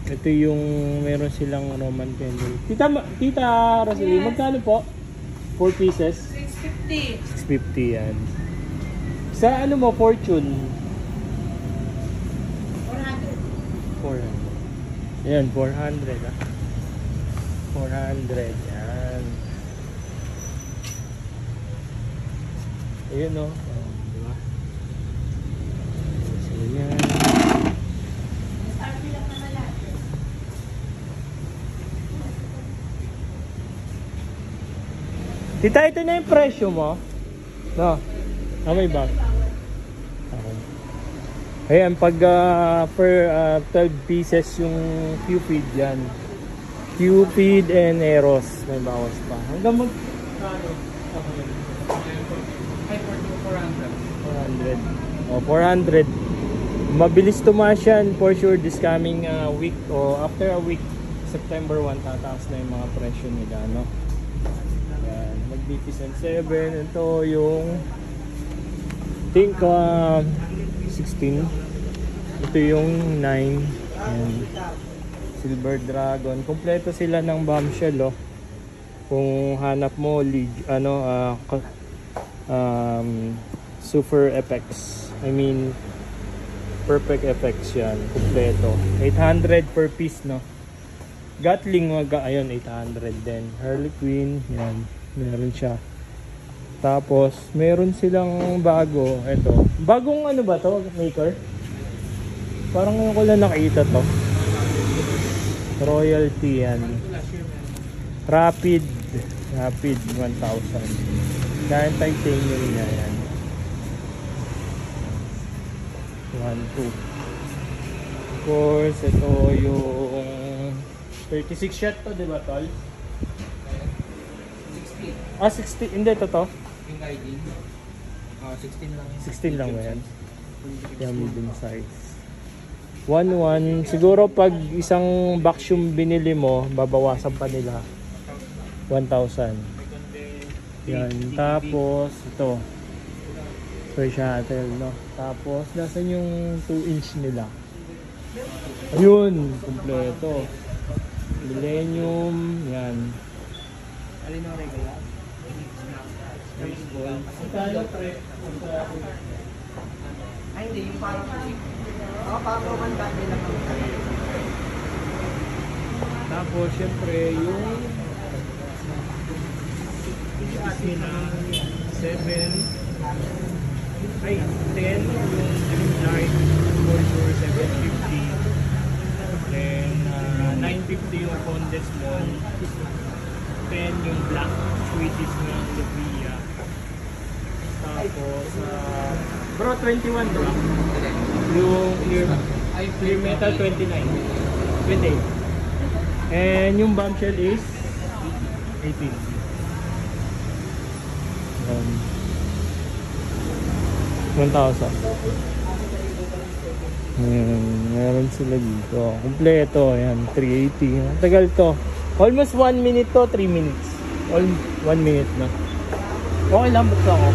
Ito yung meron silang Roman candle. Tita Rosalie, yes. Magkano po? 4 pieces? 650. 650 yan. Sa ano mo, Fortune? 400. Ayan, 400 ah. 400, yan. Ayun o. Oh, diba? So, yan. Tita, ito na yung presyo mo? No? May bag. Okay. Ayan, pag per 12 pieces yung Cupid yan. Cupid and Eros. May bawas pa. Hanggang mag... Ay, 400. 400. O, 400. Mabilis tumaas yan for sure this coming week o after a week. September 1, tataas na yung mga presyo nila, no? Ayan, Magnificent 7. Ito yung think 16. Ito yung 9. Ayan. Silver Dragon. Kompleto sila ng bombshell, oh. Kung hanap mo super effects. I mean perfect effects yan. Kompleto. 800 per piece, no? Gatling, ayun, 800 din. Harley Quinn, yan. Meron siya. Tapos, meron silang bago. Ito. Bagong ano ba to? Maker? Parang ngayon ko lang nakita to. Royalty yan. Rapid 1000. Dahil titanium niya yan. 1, 2. Of course, ito yung 36 shot to, diba tol? 16. Ah, 60. Hindi, ito to? Yung guiding. 16 lang. 16 lang ba yan? Yan, medium size. 1-1. Siguro pag isang box yung binili mo, babawasan pa nila 1,000. Yan. Tapos, ito. Per shuttle, no? Tapos, nasan yung 2-inch nila? Ayun, kompleto. Millennium, yan. Alin ang regular? Baseball. Italo pre. Ay, hindi. Yung parang parang kumanda nila. Tapos, syempre, yung sila 7 ay 10 yung Dreamlight for sure 750. Then 950 yung Conde Small, 10 yung Black Sweeties ng Lupia. Tapos bro, 21 bro, yung clear metal 29, 28. And yung bombshell is 18. 1,000. Meron sila dito. Kompleto. Ayan, 380. Tagal to. Almost 1 minute to, 3 minutes. All 1 minute na. Okay lang, buksa ko.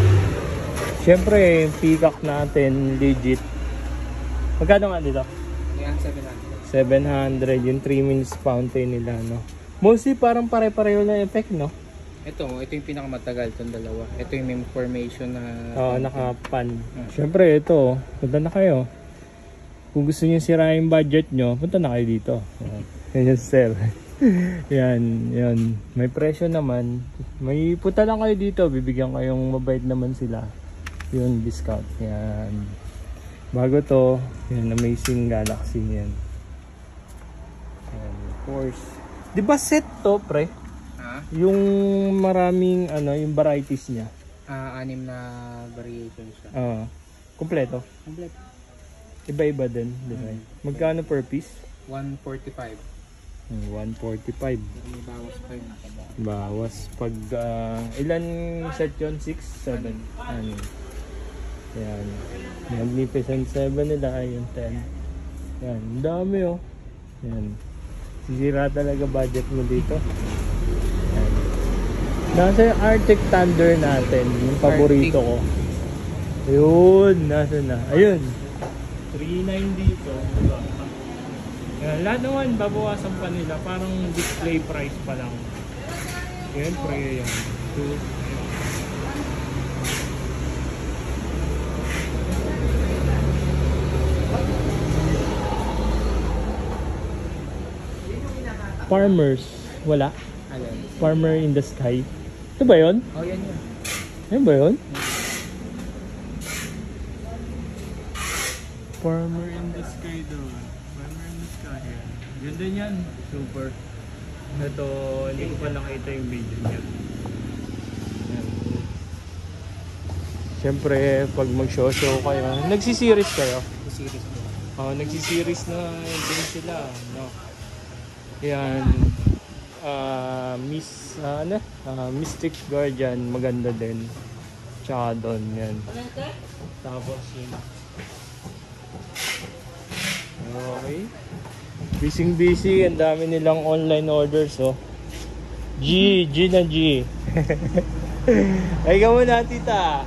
Siyempre, yung peacock natin, legit. Magkano nga dito? Ayan, 700. 700. Yung 3 minutes fountain nila, no? Mostly parang pare-pareho na effect, no? Ito yung pinakamatagal itong dalawa. Ito yung may formation na... Oo, naka-pan. Siyempre, ito. Punta na kayo. Kung gusto niyo sirain yung budget nyo, punta na kayo dito. Yan, sir. Yan. May presyo naman. May punta lang kayo dito. Bibigyan kayong mabait naman sila. Yung discount. Yan. Bago to, yan, Amazing Galaxy yan. Yan, of course. Diba set to, pre? Yung maraming yung varieties niya. 6 na variations siya. Kompleto. Iba-iba din, design. Magkano per piece? 145. 145. May bawas pa yun. Bawas pag ilan set yun? 6, 7. Ano? Yan. Magnificent 7 nila ay yung 10. Yan, dami oh. Yan. Sisira talaga budget mo dito. Yan. Nasa yung Arctic Thunder natin, yung paborito ko. Ayun, nasa na. Ayun. 3.9 dito. Yan, lahat naman babawasan pa nila, parang display price pa lang. Siyempre yan. Farmers, wala. Alin? Farmer in the Sky. Ito ba yun? Oh, yan yun. Yan ba yun? Farmer in the Sky doon. Farmer in the Sky. Yan. Ganda yan. Super. Ito, hindi ko pa nakita yung video niya. Yan. Siyempre, pag mag-show kayo, nagsisiris kayo? Series mo. Oh, nagsisiris na din sila. No? Yan. Mystic Guardian, maganda din. Tsaka doon, yan. Tapos yun. Okay. Busy, ang dami nilang online orders, oh. G na G. Ay, ka muna, tita.